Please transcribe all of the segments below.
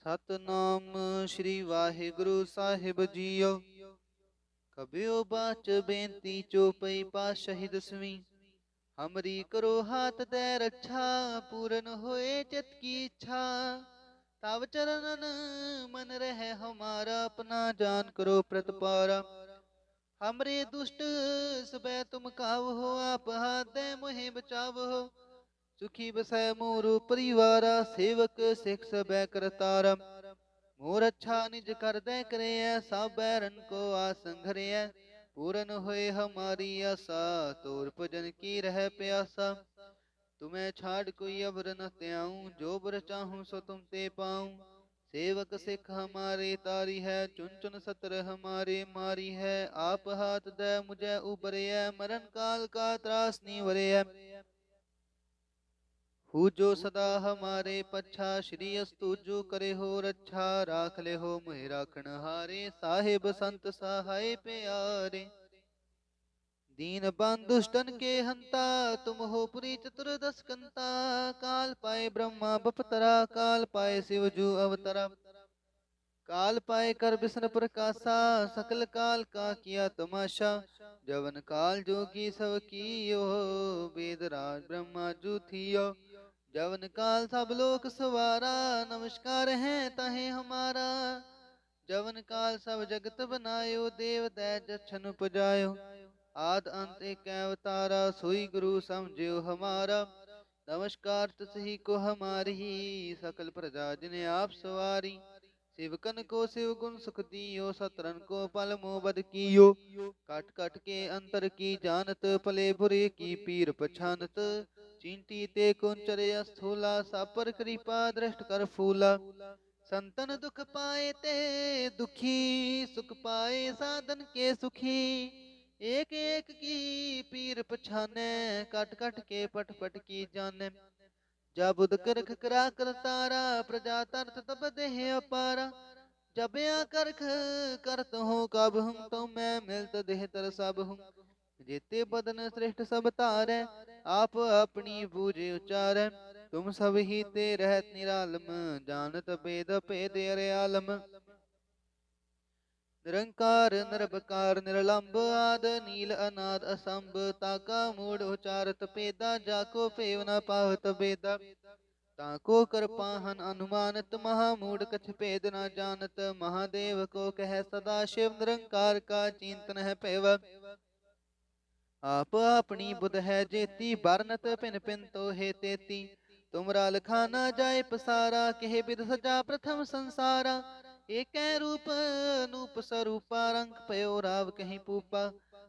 ਸਤਨਾਮ ਸ੍ਰੀ ਵਾਹਿਗੁਰੂ ਸਾਹਿਬ JIO. ਕਬਿਓ ਬਾਚ ਬੇਨਤੀ ਚੋਪਈ ਪਾਤਸ਼ਾਹੀ ਦਸਵੀਂ। ਹਮਰੀ ਕਰੋ ਹਾਥ ਦੈ ਰੱਛਾ, ਪੂਰਨ ਹੋਏ ਚਿਤ ਕੀ ਇੱਛਾ। ਤਵ ਚਰਨਨ ਮਨ ਰਹਿ ਹਮਾਰਾ, ਆਪਣਾ ਜਾਨ ਕਰੋ ਪ੍ਰਤਪਾਰਾ। हमरे दुष्ट सबै तुम कावहो, आप हाथ दे मोहे बचावहो। सुखी बसै मोरो परिवारा, सेवक सिख सबै करतारा। मोर अच्छा निज कर दे करे, सब बैरन को आसंघरे। पूरन होए हमारी आशा, तोर भजन की रह प्यासा। तुम्हें छाड़ कोई अबर न त्याऊं, जो बर चाहूं सो तुम ते पाऊं। सेवक सिख हमारे तारी है, चुन चुन सतर हमारे मारी है। आप हाथ दे मुझे उबरे, मरण काल का त्रास नहीं वरे। हु जो सदा हमारे पच्छा, श्री अस्तु जो करे हो रच्छा। राख ले हो मोहि राखण हारे, साहिब संत सहाय प्यारे। दीन बंधु दुष्टन के हंता, तुम हो पुरी चतुर्दश कंता। काल पाए ब्रह्मा बपतरा, काल पाए शिव जू अवतरा। काल पाए कर बिसन प्रकाशा, सकल काल का किया तमाशा। जवन काल जोगी सब कियो, वेद राज ब्रह्मा जू थियो। जवन काल सब लोक सवारा, नमस्कार है तहे हमारा। जवन काल सब जगत बनायो, देव दैज जछन उपजायो। आद अंत एक अवतारा, सोई गुरु समझियो हमारा। नमस्कार तसही को हमारी, सकल प्रजा जिने आप सवारी। शिवकन को शिव गुण सुख दियो, सतरन को पल मोबद कियो। कट कट के अंतर की जानत, पले बुरे की पीर पछानत। चींटी ते कुंचर स्थूला, सापर कृपा दृष्ट कर फूला। संतन दुख पाए ते दुखी, सुख पाए साधन के सुखी। एक एक की पीर पछाने, कट कट के पट पट की जाने। जब बुध करख करा करतारा, प्रजा तरत तब देह अपारा। जब या करख करत हो कब हूँ, तो मैं मिलत देह तर सब हूँ। जेते बदन श्रेष्ठ सब तारै, आप अपनी बूझ उचारै। तुम सब ही ते रहत निरालम, जानत भेद भेद अरे आलम। निरंकार निरबकार निरलंब, आद नील अनाद असंभ। ताका मूढ़ उचारत पेदा, जाको पेव न पावत बेदा। ताको कृपाहन अनुमानत, महामूढ़ कछ भेद न जानत। महादेव को कह सदा शिव, निरंकार का चिंतन है पेव। आप अपनी बुध है जेती, बरनत पिन पिन तो हे तेती। तुमरा लखाना जाय पसारा, कहे विध सजा प्रथम संसारा। एक रूप नूप स्वरूपा, रंग पयो राव कहीं पूपा।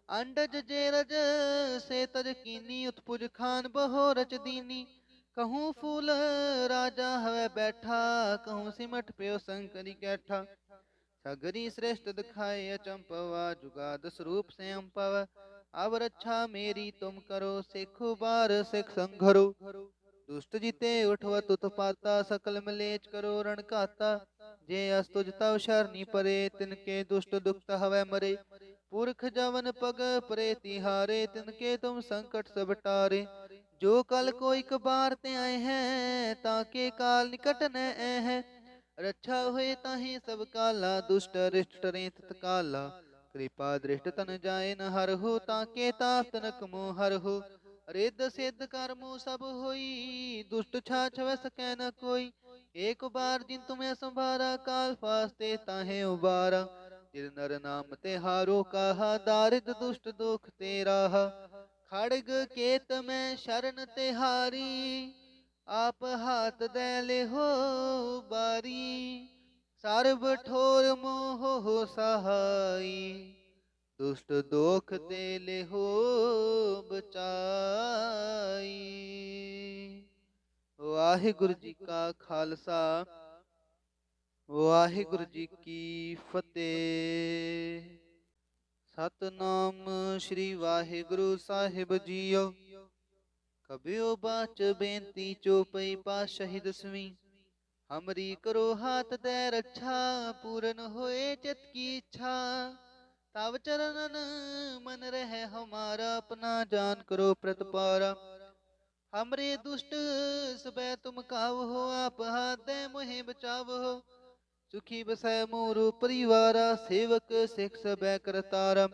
अंडज जे रज से तज कीनी, उत्पुज खान बहो रच दीनी। कहूँ फूल राजा हवे बैठा, कहूँ सिमट पयो शंकरी कैठा। सगरी श्रेष्ठ दिखाए अचंपवा, जुगाद स्वरूप से अम्पव। अब रक्षा मेरी तुम करो, सिखो बार सिख संघरो। दुष्ट जीते उठवत उत्पाता, सकल मलेच करो रण काता। जे अस्तुज तव शरणी परे, तिनके दुष्ट दुखत हवै मरे। पुरख जवन पग परे तिहारे, तिनके तुम संकट सब टारे। जो कल कोई कबार ते आए हैं, ताके काल निकट न है। रक्षा हुए ताहि सब काला, दुष्ट अरिष्ट टरें तत्काला। कृपा दृष्ट तन जाए न हर हो, ताके ताप तनक मोह हर हो। रिद्ध सिद्ध कर्मो सब होई, दुष्ट छाछ वै सकै न कोई। एक बार जिन तुम्हें संभारा, काल फास्ते ताहे उबारा। जिन नर नाम ते हारो कहा, दारिद दुष्ट दुख ते राहा। खड़ग केत में शरण ते हारी, आप हाथ दे ले हो बारी। सर्व ठोर मोह हो सहाई, दुष्ट दोख ते ले हो बचाई। वाहिगुरु जी का खालसा, वाहिगुरु जी की फतेह। सतनाम श्री वाहिगुरु साहिब जीओ। कबियो बाच बेनती चोपई पातशाही दसवीं। हमरी करो हाथ दे रक्षा, पूरन होए चित की इच्छा। तव चरणन मन रहे हमारा, अपना जान करो प्रतपारा। हमरे दुष्ट सबै तुम काव हो, आप हाथ दे मोहे बचाव हो। सुखी बसै मोर परिवारा, सेवक सिख सब करतारा।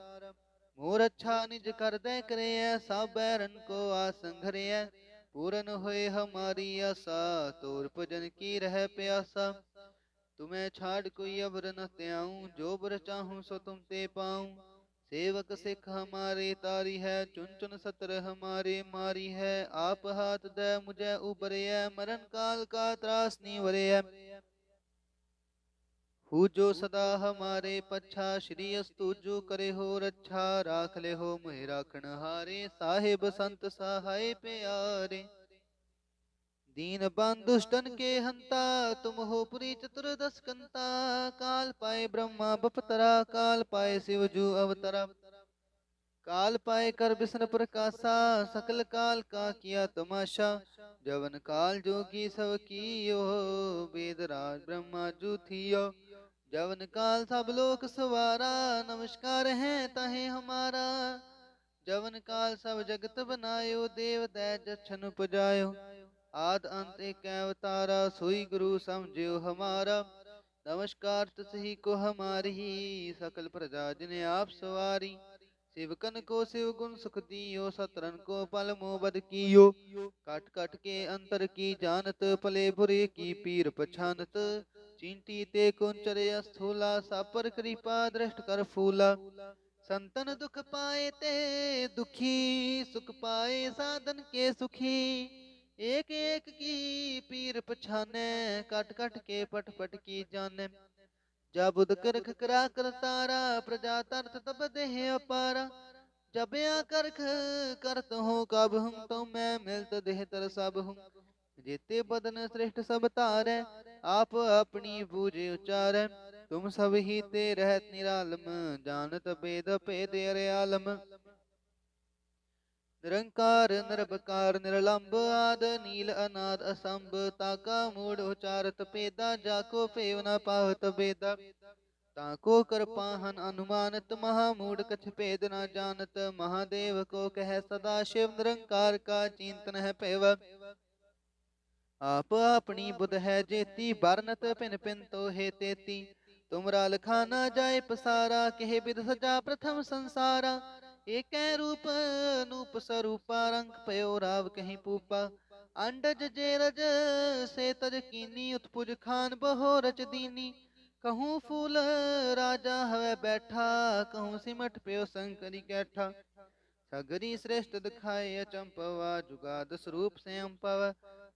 मोर अच्छा निज कर दे करे, सब बैरन को आसंघरे। पूरन होए हमारी आशा, तोर भजन की रह प्यासा। तुम्हें छाड़ कोई अबर न त्याऊं, जो बर चाहूं सो तुम ते पाऊं। सेवक सिख हमारे तारी है, चुन चुन सतर हमारे मारी है। आप हाथ दे मुझे उबरे, मरण काल का त्रास नहीं वरे। हु जो सदा हमारे पच्छा, श्री अस्तु जो करे हो रक्षा। राख ले हो मोहि राखण हारे, साहिब संत सहाय प्यारे। दीन बंधु दुष्टन के हंता, तुम हो पुरी चतुर्दश कंता। काल पाए ब्रह्मा बपतरा, काल पाए शिव जू अवतरा। काल पाए कर बिसन प्रकाशा, सकल काल का किया तमाशा। जवन काल जोगी सब कियो, वेद राज ब्रह्मा जू थियो। जवन काल सब लोक सवारा, नमस्कार है तहे हमारा। जवन काल सब जगत बनायो, देव दैज जछन उपजायो। आद अंत एक अवतारा, सोई गुरु समझियो हमारा। नमस्कार तसही को हमारी, सकल प्रजा जिन्हें आप सवारी। शिवकन को शिव गुण सुख दियो, सतरन को पल मोबद कियो। काट काट के अंतर की जानत, पले बुरे की पीर पछानत। चींटी ते कुंचर स्थूला, सापर कृपा दृष्ट कर फूला। संतन दुख पाए ते दुखी, सुख पाए साधन के सुखी। एक एक की पीर पछाने, कट कट के पट पट की जाने। जब बुध करख करा कर तारा, प्रजा तरत तब देह अपारा। जब करख करत हो कब हूँ, तो मैं मिलत देह तर सब हूँ। जेते बदन श्रेष्ठ सब तारै, आप अपनी बूझ उचारै। तुम सब ही ते रहत निरालम, जानत भेद भेद अरे आलम। निरंकार निरबकार निरलंब, आद नील अनाद असंभ। ताका मूढ़ उचारत पेदा, जाको पेव न पावत बेदा। ताको कर पाहन अनुमानत, महामूढ़ कछ भेद न जानत। महादेव को कह सदा शिव, निरंकार का चिंतन है पेव। आप अपनी बुध है जेती, बरनत पिन पिन तो हे तेती। तुमरा लखाना जाय पसारा, कहे विध सजा प्रथम संसारा। एक रूप नूप स्वरूपा, रंग पयो राव कहीं पूपा। अंडज जेरज से तज कीनी, उत्पुज खान बहो रच दीनी। कहूँ फूल राजा हवे बैठा, कहूँ सिमट पयो शंकरी कैठा। सगरी श्रेष्ठ दिखाए अचंपवा, जुगाद स्वरूप से अम्पव।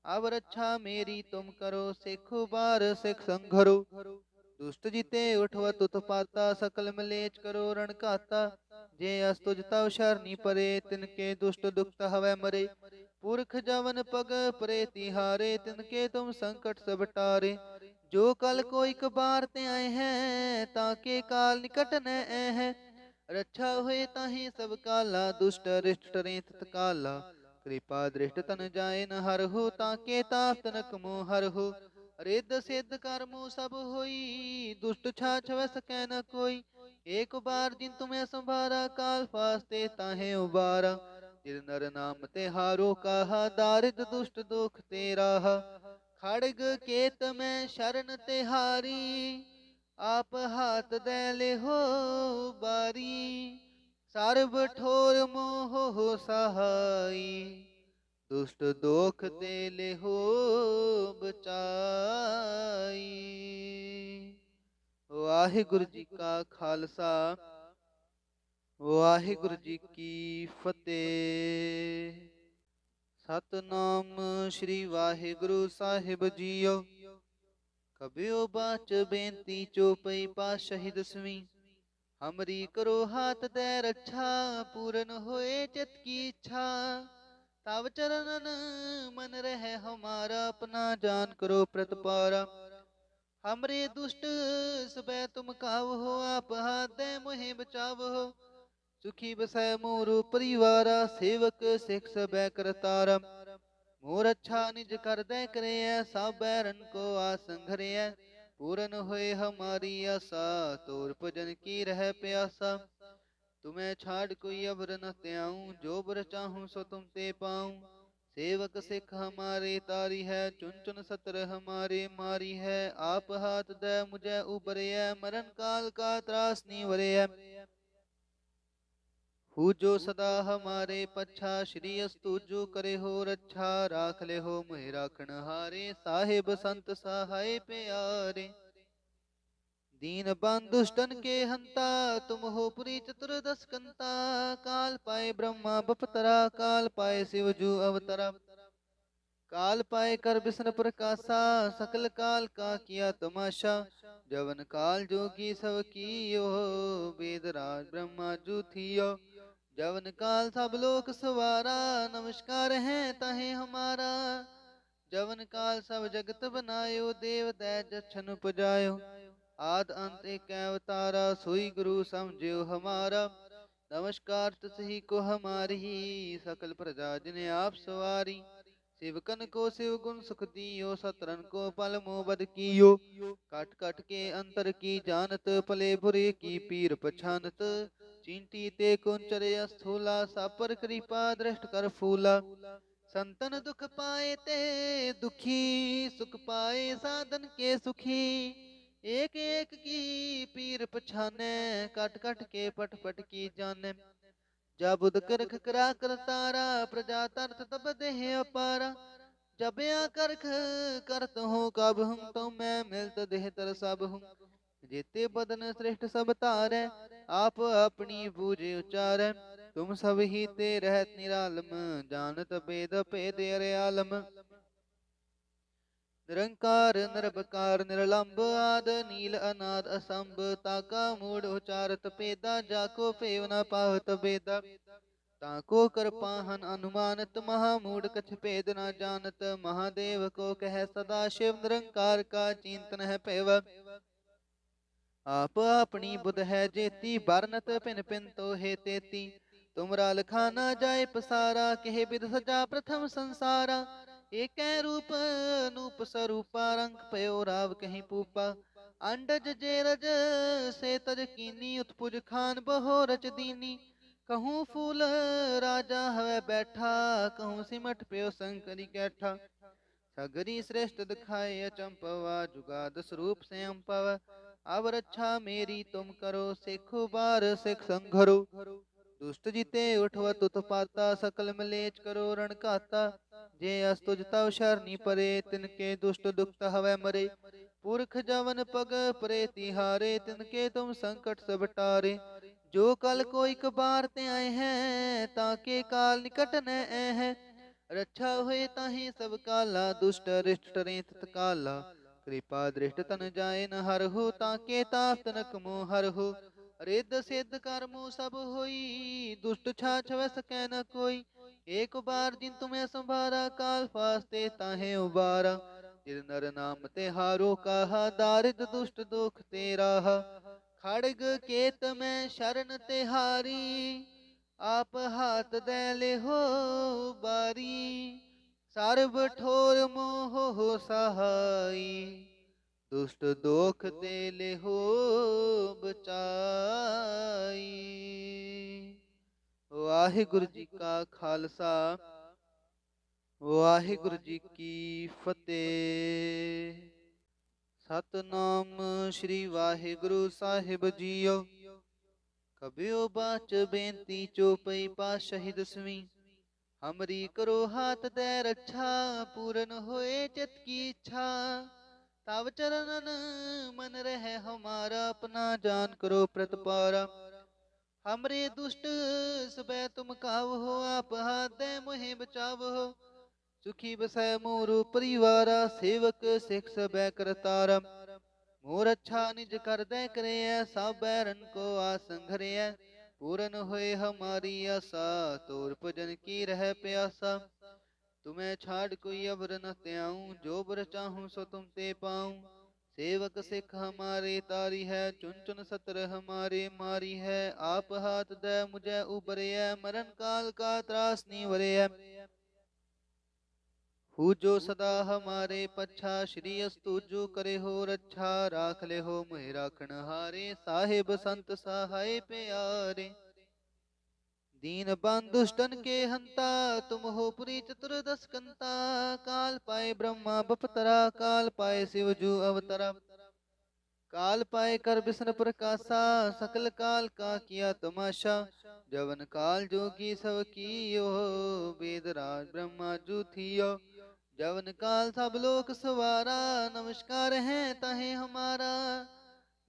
अब रक्षा मेरी तुम करो, सिख बार सिख संघरो। दुष्ट जीते उठवत उत्पाता, सकल मलेच करो रण काता। जे अस्तुज तव शरणी परे, तिनके दुष्ट दुखत हवै मरे। पुरख जवन पग परे तिहारे, तिनके तुम संकट सब टारे। जो कल कोई कबार ते आए हैं, ताके काल निकट न है। रक्षा हुए ताहि सब काला, दुष्ट अरिष्ट टरें तत्काला। कृपा दृष्ट तन जाए न हर हो, ताके ताप तनक मोह हर हो। रिद्ध सिद्ध कर्मो सब होई, दुष्ट छाछ वै सकै न कोई। एक बार जिन तुम्हें संभारा, काल फास्ते ताहे उबारा। जिन नर नाम ते हारो कहा, दारिद दुष्ट दुख ते राहा। खड़ग केत में शरण ते हारी, आप हाथ दे ले हो बारी। सर्व ठोर मोह हो सहाई, दुष्ट दोख ते ले हो बचाई। वाहिगुरु जी का खालसा, वाहिगुरु जी की फतेह। सतनाम श्री वाहिगुरु साहिब जीओ। कबियो बाच बेनती चौपई पातशाही दसवीं। हमरी करो हाथ दे रक्षा, पूरन होए चित की इच्छा। तव चरणन मन रहे हमारा, अपना जान करो प्रतपारा। हमरे दुष्ट सबे तुम काव हो, आप हाथ दे मोहे बचाव हो। सुखी बसै मोरो परिवारा, सेवक सिख सबे करतारा। मोर अच्छा निज कर दे करे, सब बैरन को आसंघरे। पूरन होए हमारी आशा, तोर भजन की रह प्यासा। तुम्हें छाड़ कोई अबर न त्याऊं, जो बर चाहूं सो तुम ते पाऊं। सेवक सिख हमारे तारी है, चुन चुन सतर हमारे मारी है। आप हाथ दे मुझे उबरे है, मरण काल का त्रास नहीं वरे है। हु जो सदा हमारे पच्छा, श्री अस्तु जो करे हो रक्षा। राख ले हो मोहि राखण हारे, साहिब संत सहाय प्यारे। दीन बंधु दुष्टन के हंता, तुम हो पुरी चतुर्दश कंता। काल पाए ब्रह्मा बपतरा, काल पाए शिव जू अवतरा। काल पाए कर बिसन प्रकाशा, सकल काल का किया तमाशा। जवन काल जोगी सब कियो, वेद राज ब्रह्मा जू थियो। जवन काल सब लोक सवारा, नमस्कार है ताहे हमारा। जवन काल सब जगत बनायो, देव दैज छन उपजायो। आद अंत एक अवतारा, सोई गुरु समझियो हमारा। नमस्कार तुसही को हमारी, सकल प्रजा जिन्हें आप सवारी। शिवकन को शिव गुण सुख दियो, सतरन को पल मोबद कियो। काट काट के अंतर की जानत, पले बुरे की पीर पछानत। चींटी ते कुंचर स्थूला, सापर कृपा दृष्ट कर फूला। संतन दुख पाए ते दुखी, सुख पाए साधन के सुखी। एक एक की पीर पछाने, काट काट के पट पट की जाने। जा बुध करख करा कर तारा, प्रजा तरत तब देह अपारा। जब या करख करत हो कब हूँ, तो मैं मिलत देह तर सब हूँ। जेते बदन श्रेष्ठ सब तारै, आप अपनी बूझ उचारै। तुम सब ही ते रहत निरालम, जानत भेद भेद अरे आलम। निरंकार निरबकार निरलंब, आद नील अनाद असंभ। ताका मूढ़ उचारत पेदा, जाको पेव न पावत बेदा। ताको कर पाहन अनुमानत, महामूढ़ कछ भेद न जानत। महादेव को कह सदा शिव, निरंकार का चिंतन है पेव। आप अपनी बुध है जेती, बरनत पिन पिन तो हे तेती। तुमरा लखाना जाय पसारा, कहे विध सजा प्रथम संसारा। एक रूप नूप स्वरूपा, रंग पयो राव कहीं पूपा। अंडज जेरज से तज कीनी, उत्पुज खान बहो रच दीनी। कहूँ फूल राजा हवे बैठा, कहूँ सिमट पयो शंकरी कैठा। सगरी श्रेष्ठ दिखाए अचंपवा, जुगाद स्वरूप से अम्पव। अब रक्षा मेरी तुम करो, सिखो बार सिख संघरो। दुष्ट जीते उठवत उत्पाता, सकल मलेच करो रण काता। जे अस्तुज तव शरणी परे, तिनके दुष्ट दुखत हवै मरे। पुरख जवन पग परे तिहारे, तिनके तुम संकट सब टारे। जो कल कोई कबार ते आए हैं, ताके काल निकट न है। रक्षा हुए ताहि सब काला, दुष्ट अरिष्ट टरें तत्काला। कृपा दृष्ट तन जाए न हर हो, ताके ताप तनक मोह हर हो। रिद्ध सिद्ध कर्मो सब होई, दुष्ट छाछ वै सकै न कोई। एक बार जिन तुम्हें संभारा, काल फास्ते ताहे उबारा। जिन नर नाम ते हारो कहा, दारिद दुष्ट दुख ते राहा। खड़ग केत में शरण तिहारी, आप हाथ दे ले हो बारी। सर्व ठोर मोह हो सहाई, दुष्ट दोख ते ले हो बचाई। वाहिगुरु जी का खालसा, वाहिगुरु जी की फतेह। सतनाम श्री वाहिगुरु साहिब जीओ। कबियो बाच बेनती चौपई पातशाही दसवीं। हमरी करो हाथ दे रक्षा, पूरन होए चित की इच्छा। तव चरणन मन रहे हमारा, अपना जान करो प्रतपारा। हमरे दुष्ट सबे तुम काव हो, आप हाथ दे मोहे बचाव हो। सुखी बसै मोरो परिवारा, सेवक सिख सबे करतारा। मोर अच्छा निज कर दे करे, सब बैरन को आसंघरे। पूरन होए हमारी आशा, तोर भजन की रह प्यासा। तुम्हें छाड़ कोई अबर न त्याऊं, जो बर चाहूं सो तुम ते पाऊं। सेवक सिख हमारे तारी है, चुन चुन सतर हमारे मारी है। आप हाथ दे मुझे उबरे, मरण काल का त्रास नहीं वरे। हु जो सदा हमारे पच्छा, श्री अस्तु जो करे हो रक्षा। राख ले हो मोहि राखण हारे, साहिब संत सहाय प्यारे। दीन बंधुष्टन के हंता, तुम हो पुरी चतुर्दश कंता। काल पाए ब्रह्मा बपतरा, काल पाए शिव जू अवतरा। काल पाए कर विष्णु प्रकाशा, सकल काल का किया तमाशा। जवन काल जोगी सब कियो, वेद राज ब्रह्मा जू थियो। जवन काल सब लोक सवारा, नमस्कार है ताहे हमारा।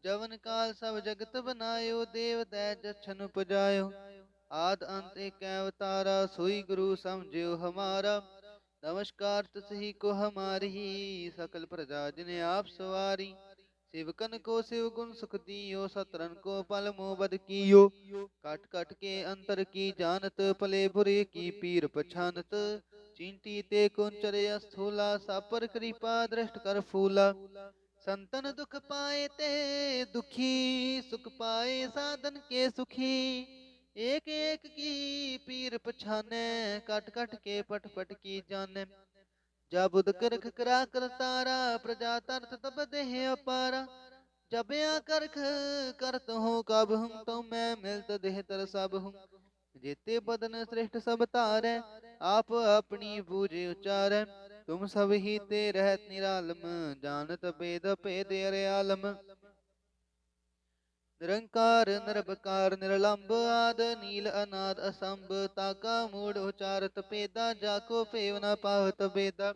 जवन काल सब जगत बनायो, देव दैज छन उपजायो। आद अंत एक अवतारा, सोई गुरु समझियो हमारा। नमस्कार तुसही को हमारी, सकल प्रजा जिने आप सवारी। शिवकन को शिव गुण सुख दियो, सतरन को पल मोबद कियो। काट काट के अंतर की जानत, पले बुरे की पीर पछानत। चींटी ते कुंचर स्थूला, सापर कृपा दृष्ट कर फूला। संतन दुख पाए ते दुखी, सुख पाए साधन के सुखी। एक एक की पीर पछाने, कट कट के पट पट की जाने। जब बुध करख करा कर तारा, प्रजा तरत तब देह अपारा। जब या करख करत हूँ कब हूँ, तो मैं मिलत देह तर सब हूँ। जेते बदन श्रेष्ठ सब तारै, आप अपनी बूझ उचारै। तुम सब ही ते रहत निरालम, जानत भेद भेद अरे आलम। निरंकार निरबकार निरलंब, आद नील अनाद असंभ। ताका मूढ़ उचारत पेदा, जाको पेव न पावत बेदा।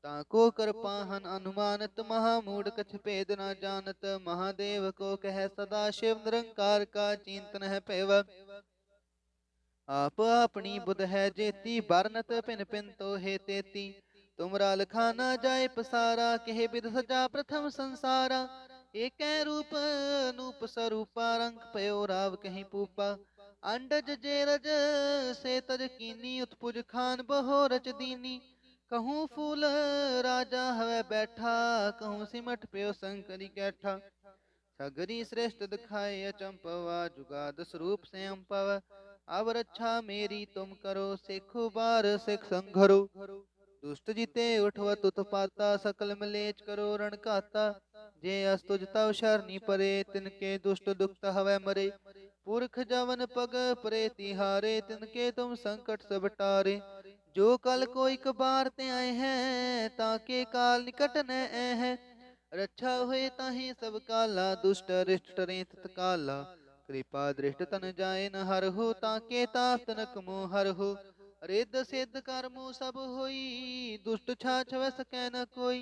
ताको कर पाहन अनुमानत, महामूढ़ कछ भेद न जानत। महादेव को कह सदा शिव, निरंकार का चिंतन है पेवा। आप अपनी बुध है जेती, बरनत पिन पिन तो हे तेती। तुमरा लखाना जाय पसारा, कहे विध सजा प्रथम संसारा। एक रूप नूप स्वरूपा, रंग पयो राव कहीं पूपा। अंडज जेरज से तज कीनी, उत्पुज खान बहो रच दीनी। कहूँ फूल राजा हवे बैठा, कहूँ सिमट पयो शंकरी कैठा। सगरी श्रेष्ठ दिखाए अचंपवा, जुगाद स्वरूप से अम्पव। अब रक्षा मेरी तुम करो, सिख बार सिख संघरो। दुष्ट जीते उठवत उत्पाता, सकल मलेच करो रण काता। जे अस्तुज तव शरणी परे, तिनके दुष्ट दुखत हवै मरे। पुरख जवन पग परे तिहारे, तिनके तुम संकट सब टारे। जो कल कोई कबार ते आए हैं, ताके काल निकट न है। रक्षा हुए ताहि सब काला, दुष्ट अरिष्ट टरें तत्काला। कृपा दृष्ट तन जाए न हर हो, ताके ताप तनक मोह हर हो। रिद्ध सिद्ध कर्मो सब होई, दुष्ट छाछ वै सकै न कोई।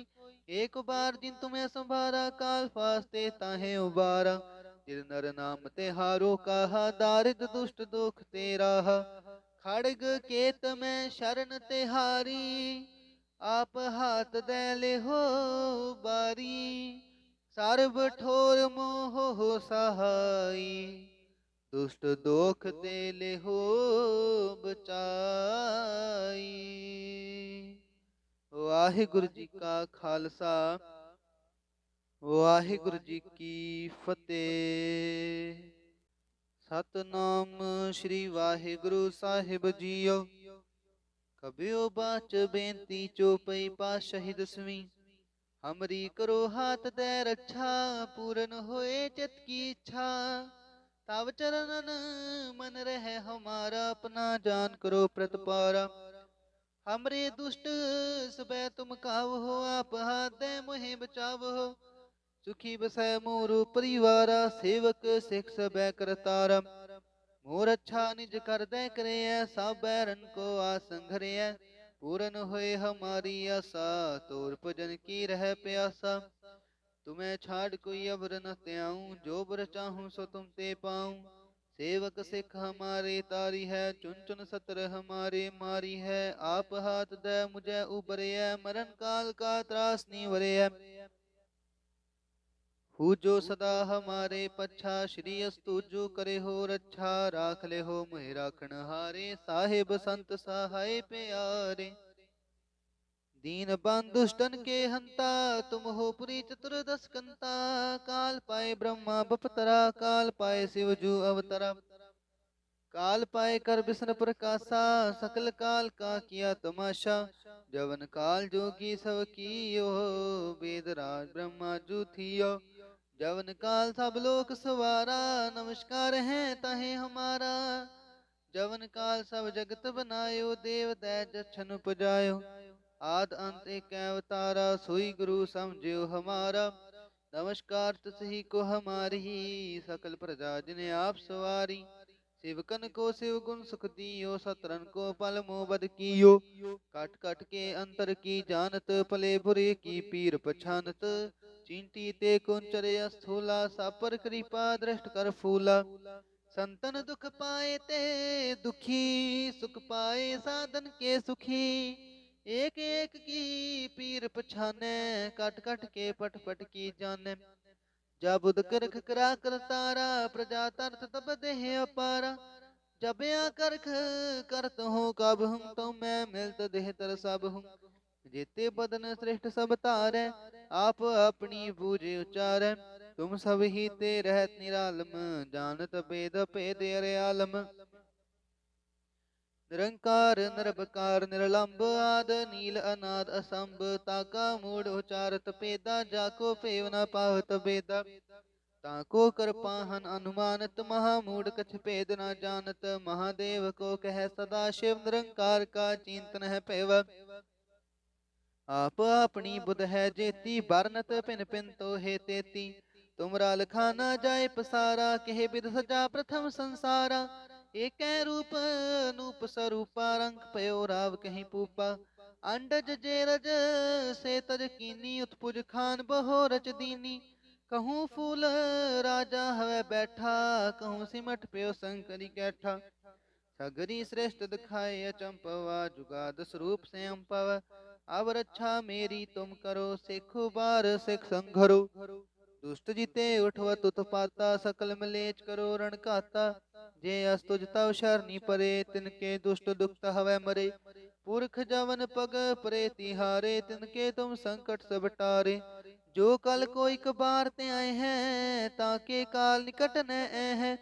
एक बार जिन तुम्हें संभारा, काल फास्ते ताहे उबारा। जिन नर नाम ते हारो कहा, दारिद दुष्ट दुख ते राहा। खड़ग केत में शरण ते हारी, आप हाथ दे ले हो बारी। सर्व ठोर मोह हो सहाई, दुष्ट दोख ते ले हो बचाई। वाहिगुरु जी का खालसा, वाहिगुरु जी की फतेह। सतनाम श्री वाहिगुरु साहिब जीओ। कबियो बाच बेनती चौपई पातशाही दसवीं। हमरी करो हाथ दे रक्षा, पूरन होए चित की इच्छा। तब चरणन मन रहे हमारा, अपना जान करो प्रतिपारा। हमरे दुष्ट सबे तुम काव हो, आप हाथ दे मोहे बचाव हो। सुखी बसै मोर परिवारा, सेवक सिख सबे करतारा। मोर अच्छा निज कर दे करे, सब बैरन को आसंघरे। पूरन होए हमारी आशा, तोर भजन की रह प्यासा। तुम्हें छाड़ कोई अबर न त्याऊं, जो बर चाहूं सो तुम ते पाऊं। सेवक सिख हमारे तारी है, चुन चुन सतर हमारे मारी है। आप हाथ दे मुझे उबरे, मरण काल का त्रास नहीं वरे। हु जो सदा हमारे पच्छा, श्री अस्तु जो करे हो रक्षा। राख ले हो मोहि राखण हारे, साहिब संत सहाय प्यारे। दीन बंधुष्टन के हंता, तुम हो पुरी चतुर्दश कंता। काल पाए ब्रह्मा बपतरा, काल पाए शिव जू अवतरा। काल पाए कर विष्णु प्रकाशा, सकल काल का किया तमाशा। जवन काल जोगी सब कियो, वेद राज ब्रह्मा जू थियो। जवन काल सब लोक सवारा, नमस्कार है ताहे हमारा। जवन काल सब जगत बनायो, देव दैज छन उपजायो। आद अंत एक अवतारा, सोई गुरु समझियो हमारा। नमस्कार तुसही को हमारी, सकल प्रजा जिने आप सवारी। सेवकन को शिव गुण सुख दियो, सतरन को पल मोबद कियो। काट काट के अंतर की जानत, पले बुरे की पीर पछानत। चींटी ते कुंचर स्थूला, सापर कृपा दृष्ट कर फूला। संतन दुख पाए ते दुखी, सुख पाए साधन के सुखी। एक एक की पीर पछाने, कट कट के पट पट की जाने। जा बुध करख करा कर तारा, प्रजा तरत तब देह अपारा। जब या करख करत हो कब हूँ, तो मैं मिलत देह तर सब हूँ। जेते बदन श्रेष्ठ सब तारै, आप अपनी बूझ उचारै। तुम सब ही ते रहत निरालम, जानत भेद भेद अरे आलम। निरंकार निरबकार निरलंब, आद नील अनाद असंभ। ताका मूढ़ उचारत पेदा, जाको पेव न पावत बेदा। ताको कर पाहन अनुमानत, महामूढ़ कछ भेद न जानत। महादेव को कह सदा शिव, निरंकार का चिंतन है पेव। आप अपनी बुध है जेती, बरनत पिन पिन तो हे तेती। तुमरा लखा न जाए पसारा, कहे बिद सजा प्रथम संसारा। एक रूप नूप स्वरूपा, रंग पयो राव कहीं पूपा। अंडज जेरज से तज कीनी, उत्पुज खान बहो रच दीनी। कहूँ फूल राजा हवे बैठा, कहूँ सिमट पयो शंकरी कैठा। सगरी श्रेष्ठ दिखाए अचंपवा, जुगाद स्वरूप से अम्पव। अब रक्षा मेरी तुम करो, सिखु बार सिख संघरो। दुष्ट जीते उठवत उत्पाता, सकल मलेच करो रण काता। जे अस्तुज तव शरणी परे, तिनके दुष्ट दुखत हवै मरे। पुरख जवन पग परे तिहारे, तिनके तुम संकट सब टारे। जो कल कोई कबार ते आए हैं, ताके काल निकट न है।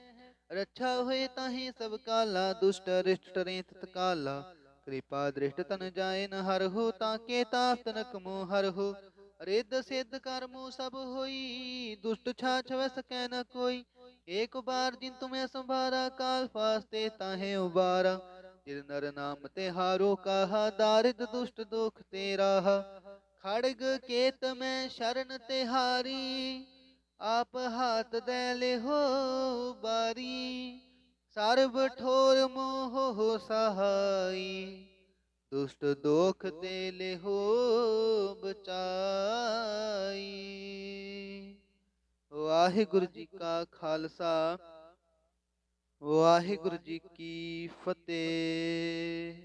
रक्षा हुए ताहि सब काला, दुष्ट अरिष्ट टरें तत्काला। कृपा दृष्ट तन जाए न हरहु, ताके ताप तनक मोह हरहु। रिद्ध सिद्ध कर्मो सब होई, दुष्ट छाछ वै सकै न कोई। एक बार जिन तुम्हें संभारा, काल फास्ते ताहे उबारा। जिन नर नाम ते हारो कहा, दारिद दुष्ट दुख ते राहा। खड़ग केत में शरण तिहारी, आप हाथ दे ले हो बारी। सर्व ठोर मोह हो सहाई, दुष्ट दोख ते ले हो बचाई। वाहिगुरु जी का खालसा, वाहिगुरु जी की फतेह।